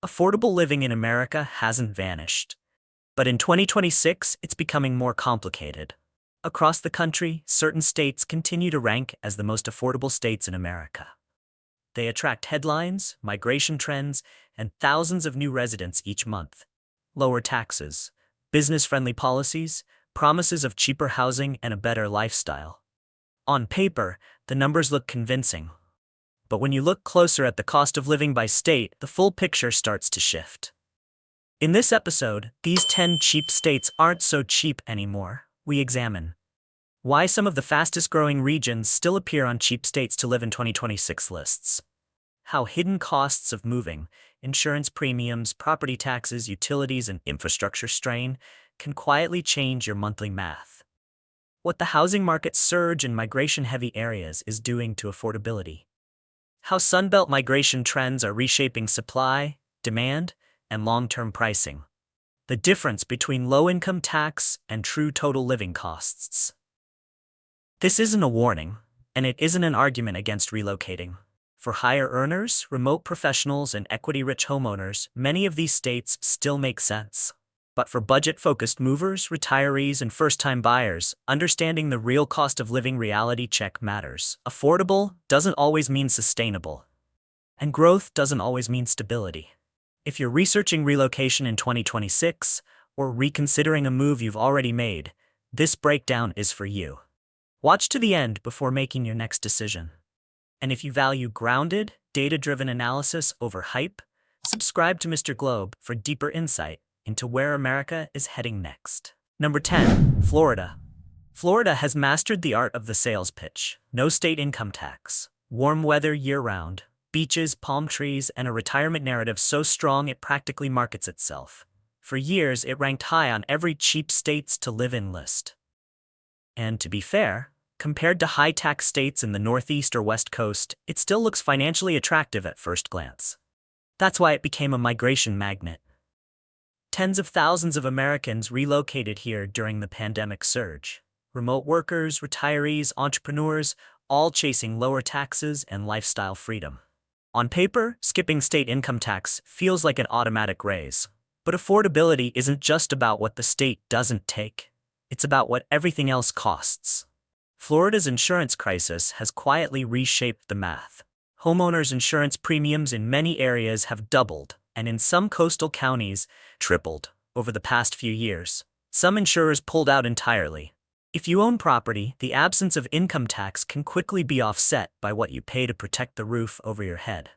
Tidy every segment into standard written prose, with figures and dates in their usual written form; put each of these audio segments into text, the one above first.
Affordable living in America hasn't vanished. But in 2026, it's becoming more complicated. Across the country, certain states continue to rank as the most affordable states in America. They attract headlines, migration trends, and thousands of new residents each month. Lower taxes, business-friendly policies, promises of cheaper housing and a better lifestyle. On paper, the numbers look convincing. But when you look closer at the cost of living by state, the full picture starts to shift. In this episode, these 10 cheap states aren't so cheap anymore. We examine why some of the fastest-growing regions still appear on cheap states to live in 2026 lists, how hidden costs of moving, insurance premiums, property taxes, utilities, and infrastructure strain can quietly change your monthly math, what the housing market surge in migration-heavy areas is doing to affordability, how Sunbelt migration trends are reshaping supply, demand, and long-term pricing, the difference between low-income tax and true total living costs. This isn't a warning, and it isn't an argument against relocating. For higher earners, remote professionals, and equity-rich homeowners, many of these states still make sense. But for budget-focused movers, retirees, and first-time buyers, understanding the real cost of living reality check matters. Affordable doesn't always mean sustainable, and growth doesn't always mean stability. If you're researching relocation in 2026 or reconsidering a move you've already made, this breakdown is for you. Watch to the end before making your next decision. And if you value grounded, data-driven analysis over hype, subscribe to Mr. Globe for deeper insight into where America is heading next. Number 10. Florida. Florida has mastered the art of the sales pitch. No state income tax, warm weather year-round, beaches, palm trees, and a retirement narrative so strong it practically markets itself. For years, it ranked high on every cheap states to live in list. And to be fair, compared to high-tax states in the Northeast or West Coast, it still looks financially attractive at first glance. That's why it became a migration magnet. Tens of thousands of Americans relocated here during the pandemic surge. Remote workers, retirees, entrepreneurs, all chasing lower taxes and lifestyle freedom. On paper, skipping state income tax feels like an automatic raise. But affordability isn't just about what the state doesn't take. It's about what everything else costs. Florida's insurance crisis has quietly reshaped the math. Homeowners' insurance premiums in many areas have doubled, and in some coastal counties, tripled, over the past few years. Some insurers pulled out entirely. If you own property, the absence of income tax can quickly be offset by what you pay to protect the roof over your head.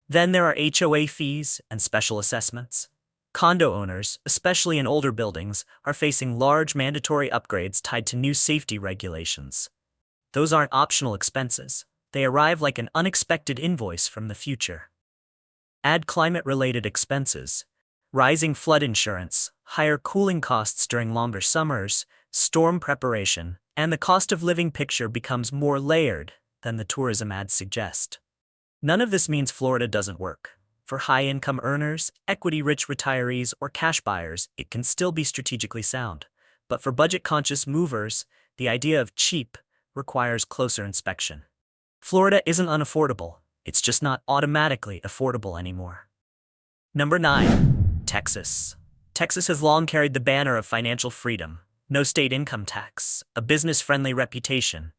Then there are HOA fees and special assessments. Condo owners, especially in older buildings, are facing large mandatory upgrades tied to new safety regulations. Those aren't optional expenses. They arrive like an unexpected invoice from the future. Add climate-related expenses, rising flood insurance, higher cooling costs during longer summers, storm preparation, and the cost of living picture becomes more layered than the tourism ads suggest. None of this means Florida doesn't work. For high-income earners, equity-rich retirees, or cash buyers, it can still be strategically sound. But for budget-conscious movers, the idea of cheap requires closer inspection. Florida isn't unaffordable. It's just not automatically affordable anymore. Number 9. Texas. Texas has long carried the banner of financial freedom. No state income tax, a business-friendly reputation,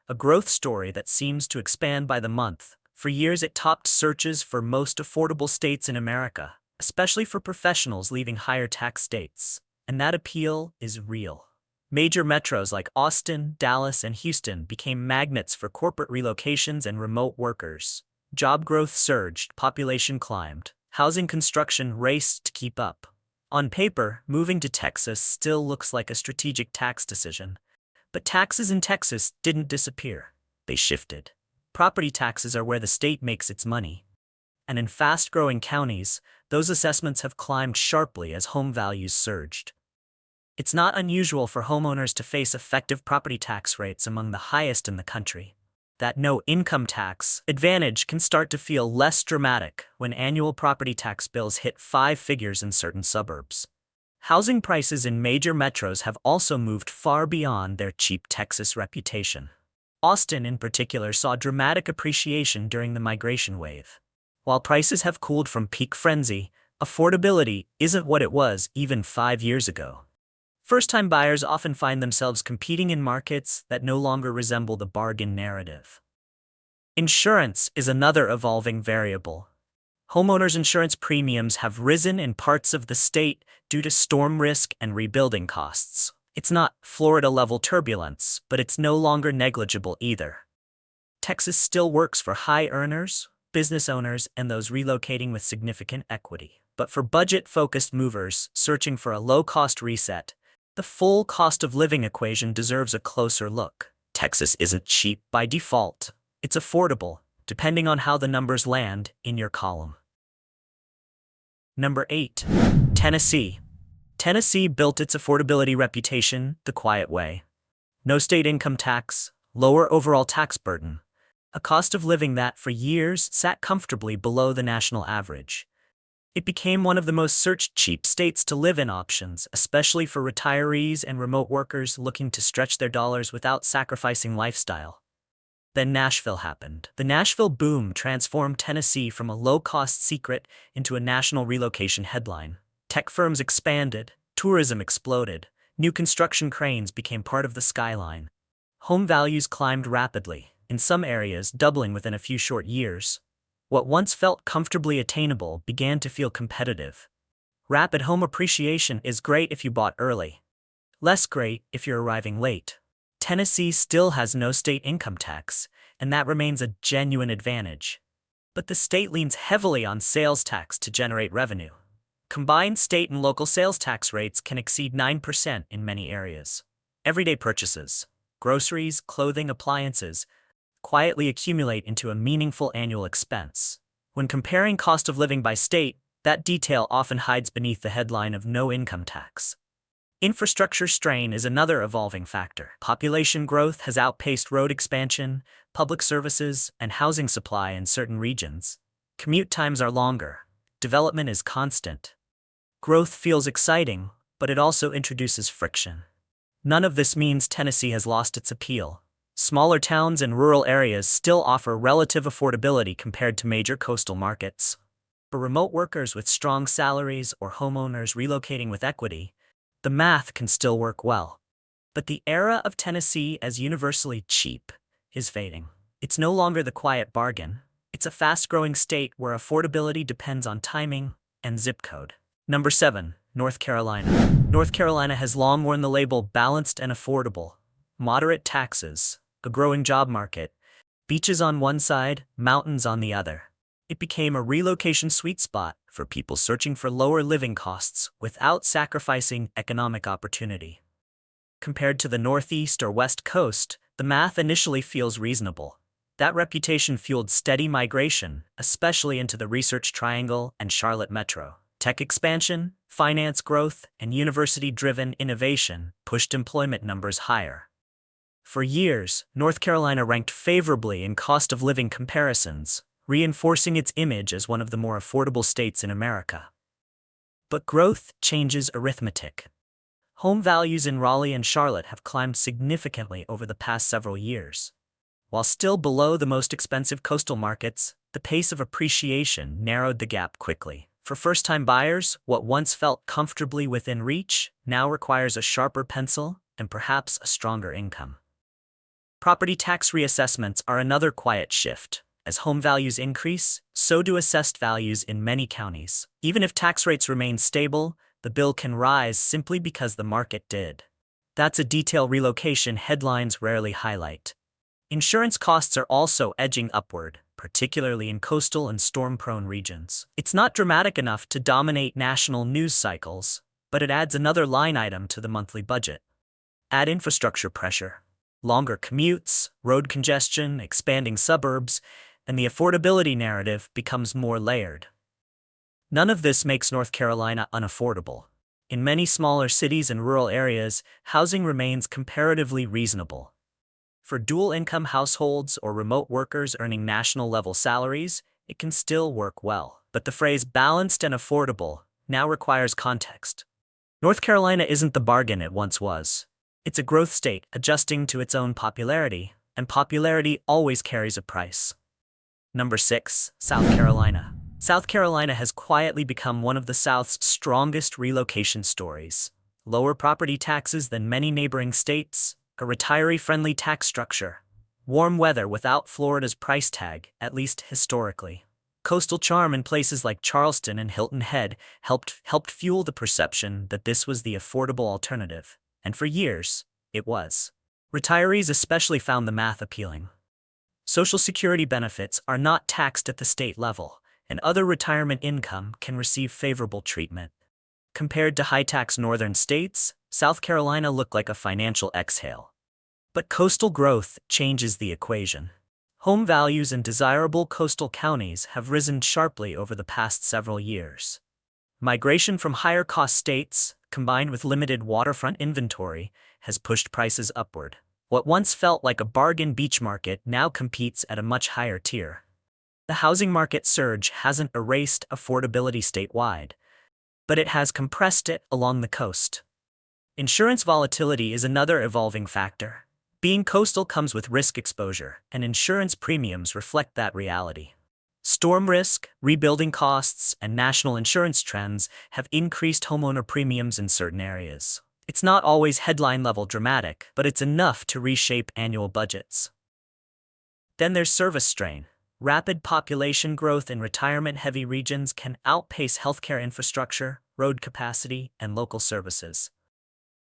a growth story that seems to expand by the month. For years, it topped searches for most affordable states in America, especially for professionals leaving higher tax states. And that appeal is real. Major metros like Austin, Dallas, and Houston became magnets for corporate relocations and remote workers. Job growth surged, population climbed, housing construction raced to keep up. On paper, moving to Texas still looks like a strategic tax decision. But taxes in Texas didn't disappear. They shifted. Property taxes are where the state makes its money. And in fast-growing counties, those assessments have climbed sharply as home values surged. It's not unusual for homeowners to face effective property tax rates among the highest in the country. That no-income tax advantage can start to feel less dramatic when annual property tax bills hit 5 figures in certain suburbs. Housing prices in major metros have also moved far beyond their cheap Texas reputation. Austin, in particular, saw dramatic appreciation during the migration wave. While prices have cooled from peak frenzy, affordability isn't what it was even 5 years ago. First-time buyers often find themselves competing in markets that no longer resemble the bargain narrative. Insurance is another evolving variable. Homeowners insurance premiums have risen in parts of the state due to storm risk and rebuilding costs. It's not Florida-level turbulence, but it's no longer negligible either. Texas still works for high earners, business owners, and those relocating with significant equity. But for budget-focused movers searching for a low-cost reset, the full cost of living equation deserves a closer look. Texas isn't cheap by default. It's affordable, depending on how the numbers land in your column. Number 8. Tennessee. Tennessee built its affordability reputation the quiet way. No state income tax, lower overall tax burden, a cost of living that for years sat comfortably below the national average. It became one of the most searched cheap states to live in options, especially for retirees and remote workers looking to stretch their dollars without sacrificing lifestyle. Then Nashville happened. The Nashville boom transformed Tennessee from a low-cost secret into a national relocation headline. Tech firms expanded, tourism exploded, new construction cranes became part of the skyline. Home values climbed rapidly, in some areas doubling within a few short years. What once felt comfortably attainable began to feel competitive. Rapid home appreciation is great if you bought early. Less great if you're arriving late. Tennessee still has no state income tax, and that remains a genuine advantage. But the state leans heavily on sales tax to generate revenue. Combined state and local sales tax rates can exceed 9% in many areas. Everyday purchases, groceries, clothing, appliances, quietly accumulate into a meaningful annual expense. When comparing cost of living by state, that detail often hides beneath the headline of no income tax. Infrastructure strain is another evolving factor. Population growth has outpaced road expansion, public services, and housing supply in certain regions. Commute times are longer. Development is constant. Growth feels exciting, but it also introduces friction. None of this means Tennessee has lost its appeal. Smaller towns and rural areas still offer relative affordability compared to major coastal markets. For remote workers with strong salaries or homeowners relocating with equity, the math can still work well. But the era of Tennessee as universally cheap is fading. It's no longer the quiet bargain. It's a fast-growing state where affordability depends on timing and zip code. Number 7. North Carolina. North Carolina has long worn the label balanced and affordable. Moderate taxes, a growing job market, beaches on one side, mountains on the other. It became a relocation sweet spot for people searching for lower living costs without sacrificing economic opportunity. Compared to the Northeast or West Coast, the math initially feels reasonable. That reputation fueled steady migration, especially into the Research Triangle and Charlotte Metro. Tech expansion, finance growth, and university-driven innovation pushed employment numbers higher. For years, North Carolina ranked favorably in cost of living comparisons, reinforcing its image as one of the more affordable states in America. But growth changes arithmetic. Home values in Raleigh and Charlotte have climbed significantly over the past several years. While still below the most expensive coastal markets, the pace of appreciation narrowed the gap quickly. For first-time buyers, what once felt comfortably within reach now requires a sharper pencil and perhaps a stronger income. Property tax reassessments are another quiet shift. As home values increase, so do assessed values in many counties. Even if tax rates remain stable, the bill can rise simply because the market did. That's a detail relocation headlines rarely highlight. Insurance costs are also edging upward, particularly in coastal and storm-prone regions. It's not dramatic enough to dominate national news cycles, but it adds another line item to the monthly budget. Add infrastructure pressure. Longer commutes, road congestion, expanding suburbs, and the affordability narrative becomes more layered. None of this makes North Carolina unaffordable. In many smaller cities and rural areas, housing remains comparatively reasonable. For dual-income households or remote workers earning national-level salaries, it can still work well. But the phrase balanced and affordable now requires context. North Carolina isn't the bargain it once was. It's a growth state adjusting to its own popularity, and popularity always carries a price. Number 6. South Carolina. South Carolina has quietly become one of the South's strongest relocation stories. Lower property taxes than many neighboring states, a retiree-friendly tax structure, warm weather without Florida's price tag, at least historically. Coastal charm in places like Charleston and Hilton Head helped fuel the perception that this was the affordable alternative, and for years, it was. Retirees especially found the math appealing. Social Security benefits are not taxed at the state level, and other retirement income can receive favorable treatment. Compared to high-tax northern states, South Carolina looked like a financial exhale. But coastal growth changes the equation. Home values in desirable coastal counties have risen sharply over the past several years. Migration from higher-cost states, combined with limited waterfront inventory, has pushed prices upward. What once felt like a bargain beach market now competes at a much higher tier. The housing market surge hasn't erased affordability statewide, but it has compressed it along the coast. Insurance volatility is another evolving factor. Being coastal comes with risk exposure, and insurance premiums reflect that reality. Storm risk, rebuilding costs, and national insurance trends have increased homeowner premiums in certain areas. It's not always headline-level dramatic, but it's enough to reshape annual budgets. Then there's service strain. Rapid population growth in retirement-heavy regions can outpace healthcare infrastructure, road capacity, and local services.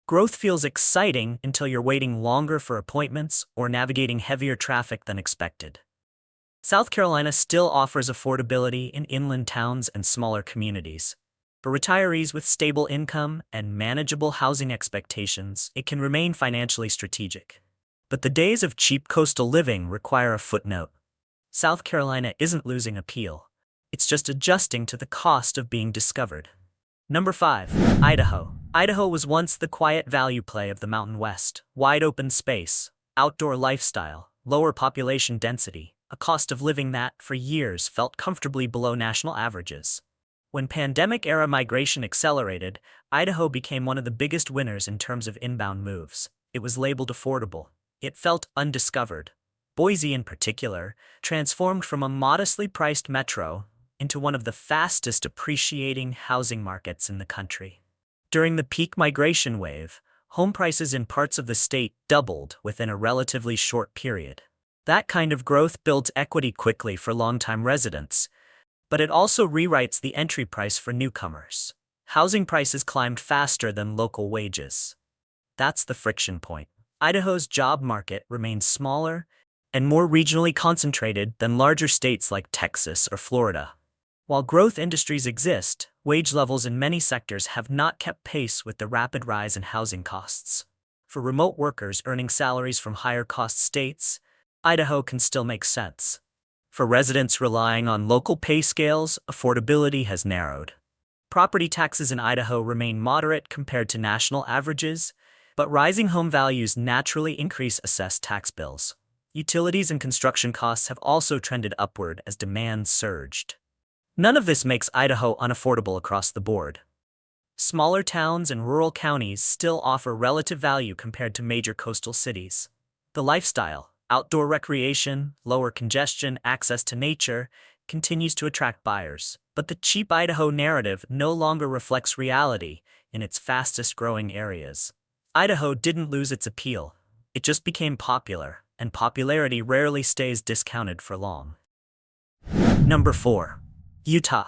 Growth feels exciting until you're waiting longer for appointments or navigating heavier traffic than expected. South Carolina still offers affordability in inland towns and smaller communities. For retirees with stable income and manageable housing expectations, it can remain financially strategic. But the days of cheap coastal living require a footnote. South Carolina isn't losing appeal. It's just adjusting to the cost of being discovered. Number 5. Idaho. Idaho was once the quiet value play of the Mountain West. Wide open space, outdoor lifestyle, lower population density, a cost of living that, for years, felt comfortably below national averages. When pandemic-era migration accelerated, Idaho became one of the biggest winners in terms of inbound moves. It was labeled affordable. It felt undiscovered. Boise, in particular, transformed from a modestly priced metro into one of the fastest appreciating housing markets in the country. During the peak migration wave, home prices in parts of the state doubled within a relatively short period. That kind of growth builds equity quickly for longtime residents, but it also rewrites the entry price for newcomers. Housing prices climbed faster than local wages. That's the friction point. Idaho's job market remains smaller and more regionally concentrated than larger states like Texas or Florida. While growth industries exist, wage levels in many sectors have not kept pace with the rapid rise in housing costs. For remote workers earning salaries from higher-cost states, Idaho can still make sense. For residents relying on local pay scales, affordability has narrowed. Property taxes in Idaho remain moderate compared to national averages, but rising home values naturally increase assessed tax bills. Utilities and construction costs have also trended upward as demand surged. None of this makes Idaho unaffordable across the board. Smaller towns and rural counties still offer relative value compared to major coastal cities. The lifestyle, outdoor recreation, lower congestion, access to nature, continues to attract buyers. But the cheap Idaho narrative no longer reflects reality in its fastest-growing areas. Idaho didn't lose its appeal. It just became popular, and popularity rarely stays discounted for long. Number 4. Utah.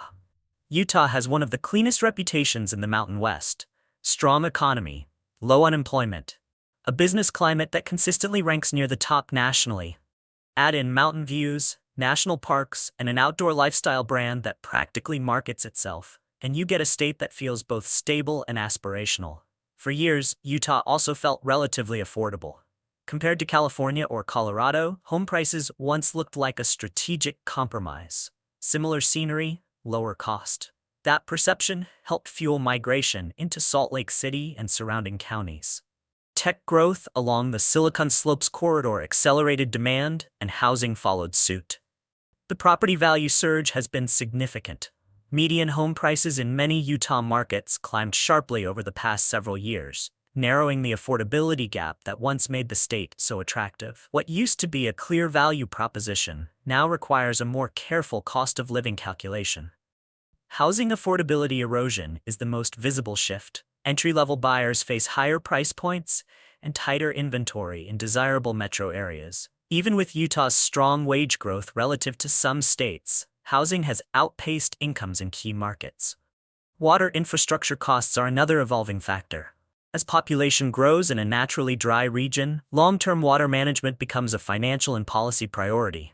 Utah has one of the cleanest reputations in the Mountain West. Strong economy, low unemployment, a business climate that consistently ranks near the top nationally. Add in mountain views, national parks, and an outdoor lifestyle brand that practically markets itself, and you get a state that feels both stable and aspirational. For years, Utah also felt relatively affordable. Compared to California or Colorado, home prices once looked like a strategic compromise. Similar scenery, lower cost. That perception helped fuel migration into Salt Lake City and surrounding counties. Tech growth along the Silicon Slopes corridor accelerated demand, and housing followed suit. The property value surge has been significant. Median home prices in many Utah markets climbed sharply over the past several years, narrowing the affordability gap that once made the state so attractive. What used to be a clear value proposition now requires a more careful cost of living calculation. Housing affordability erosion is the most visible shift. Entry-level buyers face higher price points and tighter inventory in desirable metro areas. Even with Utah's strong wage growth relative to some states, housing has outpaced incomes in key markets. Water infrastructure costs are another evolving factor. As population grows in a naturally dry region, long-term water management becomes a financial and policy priority.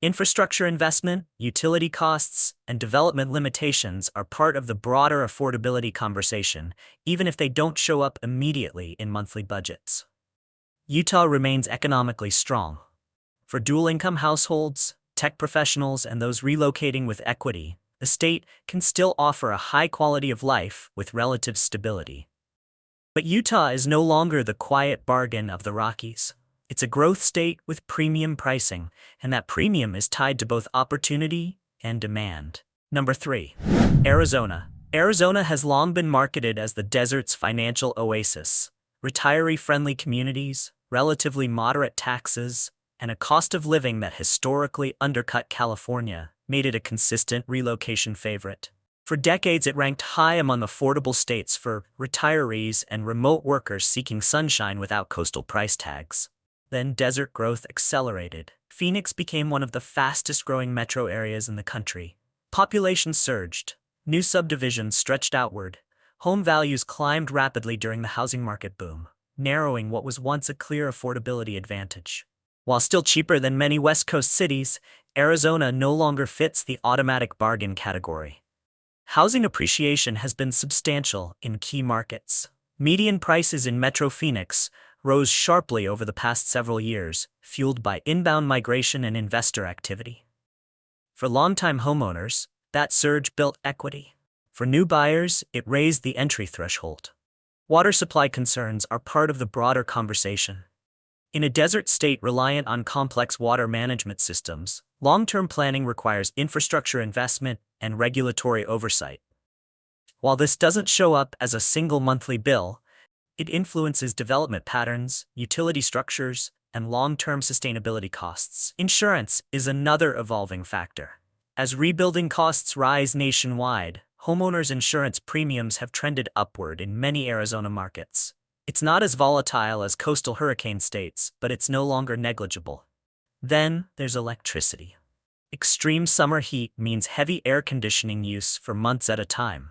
Infrastructure investment, utility costs, and development limitations are part of the broader affordability conversation, even if they don't show up immediately in monthly budgets. Utah remains economically strong. For dual-income households, tech professionals, and those relocating with equity, the state can still offer a high quality of life with relative stability. But Utah is no longer the quiet bargain of the Rockies. It's a growth state with premium pricing, and that premium is tied to both opportunity and demand. Number 3. Arizona. Arizona has long been marketed as the desert's financial oasis. Retiree-friendly communities, relatively moderate taxes, and a cost of living that historically undercut California made it a consistent relocation favorite. For decades, it ranked high among affordable states for retirees and remote workers seeking sunshine without coastal price tags. Then desert growth accelerated. Phoenix became one of the fastest-growing metro areas in the country. Population surged. New subdivisions stretched outward. Home values climbed rapidly during the housing market boom, narrowing what was once a clear affordability advantage. While still cheaper than many West Coast cities, Arizona no longer fits the automatic bargain category. Housing appreciation has been substantial in key markets. Median prices in Metro Phoenix rose sharply over the past several years, fueled by inbound migration and investor activity. For longtime homeowners, that surge built equity. For new buyers, it raised the entry threshold. Water supply concerns are part of the broader conversation. In a desert state reliant on complex water management systems, long-term planning requires infrastructure investment and regulatory oversight. While this doesn't show up as a single monthly bill, it influences development patterns, utility structures, and long-term sustainability costs. Insurance is another evolving factor. As rebuilding costs rise nationwide, homeowners' insurance premiums have trended upward in many Arizona markets. It's not as volatile as coastal hurricane states, but it's no longer negligible. Then there's electricity. Extreme summer heat means heavy air conditioning use for months at a time.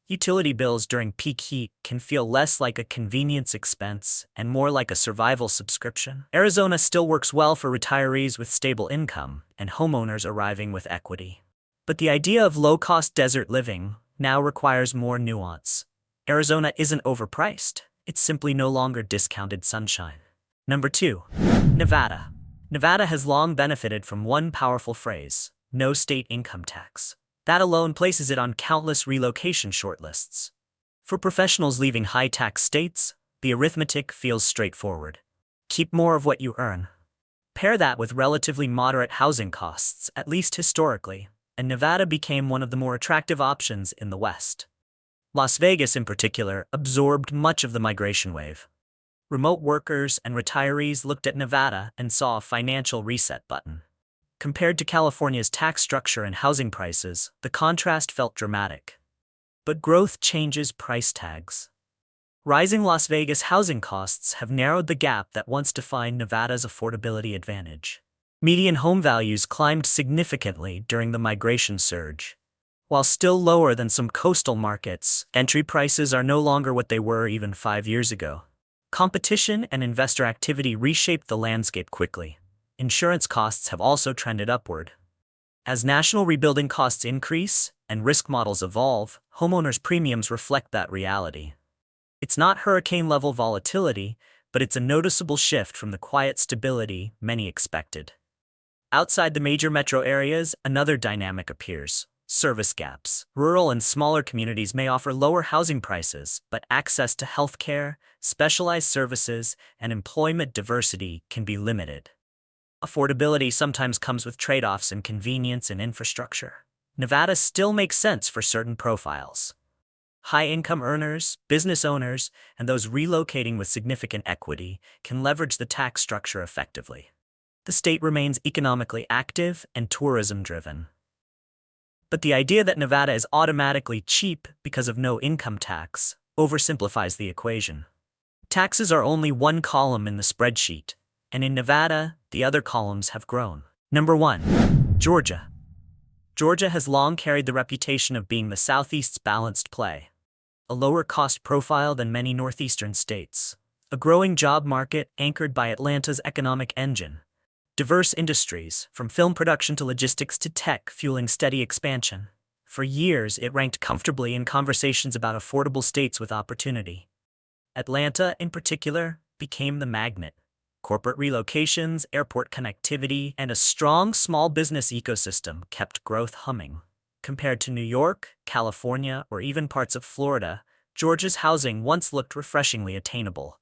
Utility bills during peak heat can feel less like a convenience expense and more like a survival subscription. Arizona still works well for retirees with stable income and homeowners arriving with equity. But the idea of low-cost desert living now requires more nuance. Arizona isn't overpriced. It's simply no longer discounted sunshine. Number 2. Nevada. Nevada has long benefited from one powerful phrase: no state income tax. That alone places it on countless relocation shortlists. For professionals leaving high-tax states, the arithmetic feels straightforward. Keep more of what you earn. Pair that with relatively moderate housing costs, at least historically, and Nevada became one of the more attractive options in the West. Las Vegas, in particular, absorbed much of the migration wave. Remote workers and retirees looked at Nevada and saw a financial reset button. Compared to California's tax structure and housing prices, the contrast felt dramatic. But growth changes price tags. Rising Las Vegas housing costs have narrowed the gap that once defined Nevada's affordability advantage. Median home values climbed significantly during the migration surge. While still lower than some coastal markets, entry prices are no longer what they were even 5 years ago. Competition and investor activity reshaped the landscape quickly. Insurance costs have also trended upward. As national rebuilding costs increase and risk models evolve, homeowners' premiums reflect that reality. It's not hurricane-level volatility, but it's a noticeable shift from the quiet stability many expected. Outside the major metro areas, another dynamic appears: service gaps. Rural and smaller communities may offer lower housing prices, but access to healthcare, specialized services, and employment diversity can be limited. Affordability sometimes comes with trade-offs in convenience and infrastructure. Nevada still makes sense for certain profiles. High-income earners, business owners, and those relocating with significant equity can leverage the tax structure effectively. The state remains economically active and tourism-driven. But the idea that Nevada is automatically cheap because of no income tax oversimplifies the equation. Taxes are only one column in the spreadsheet, and in Nevada, the other columns have grown. Number 1. Georgia. Georgia has long carried the reputation of being the Southeast's balanced play. A lower cost profile than many northeastern states. A growing job market anchored by Atlanta's economic engine. Diverse industries, from film production to logistics to tech, fueling steady expansion. For years, it ranked comfortably in conversations about affordable states with opportunity. Atlanta, in particular, became the magnet. Corporate relocations, airport connectivity, and a strong small business ecosystem kept growth humming. Compared to New York, California, or even parts of Florida, Georgia's housing once looked refreshingly attainable.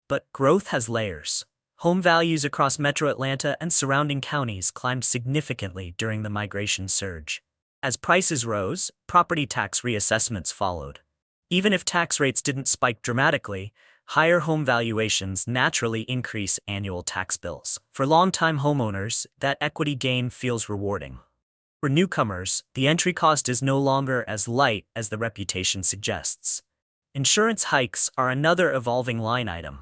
But growth has layers. Home values across metro Atlanta and surrounding counties climbed significantly during the migration surge. As prices rose, property tax reassessments followed. Even if tax rates didn't spike dramatically, higher home valuations naturally increase annual tax bills. For longtime homeowners, that equity gain feels rewarding. For newcomers, the entry cost is no longer as light as the reputation suggests. Insurance hikes are another evolving line item.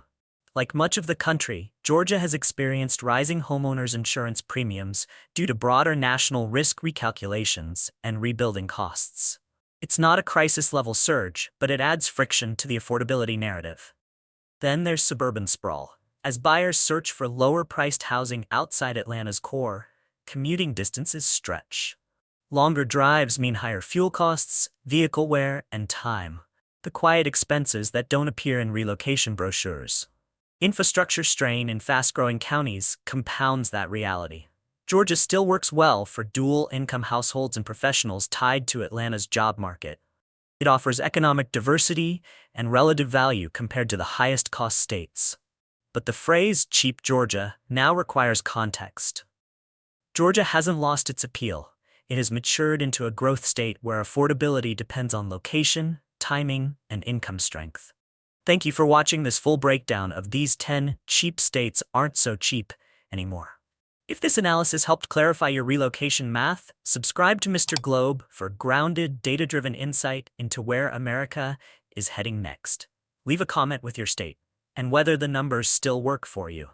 Like much of the country, Georgia has experienced rising homeowners insurance premiums due to broader national risk recalculations and rebuilding costs. It's not a crisis-level surge, but it adds friction to the affordability narrative. Then there's suburban sprawl. As buyers search for lower-priced housing outside Atlanta's core, commuting distances stretch. Longer drives mean higher fuel costs, vehicle wear, and time. The quiet expenses that don't appear in relocation brochures. Infrastructure strain in fast-growing counties compounds that reality. Georgia still works well for dual-income households and professionals tied to Atlanta's job market. It offers economic diversity and relative value compared to the highest-cost states. But the phrase "cheap Georgia" now requires context. Georgia hasn't lost its appeal. It has matured into a growth state where affordability depends on location, timing, and income strength. Thank you for watching this full breakdown of these 10 cheap states aren't so cheap anymore. If this analysis helped clarify your relocation math, subscribe to Mr. Globe for grounded, data-driven insight into where America is heading next. Leave a comment with your state and whether the numbers still work for you.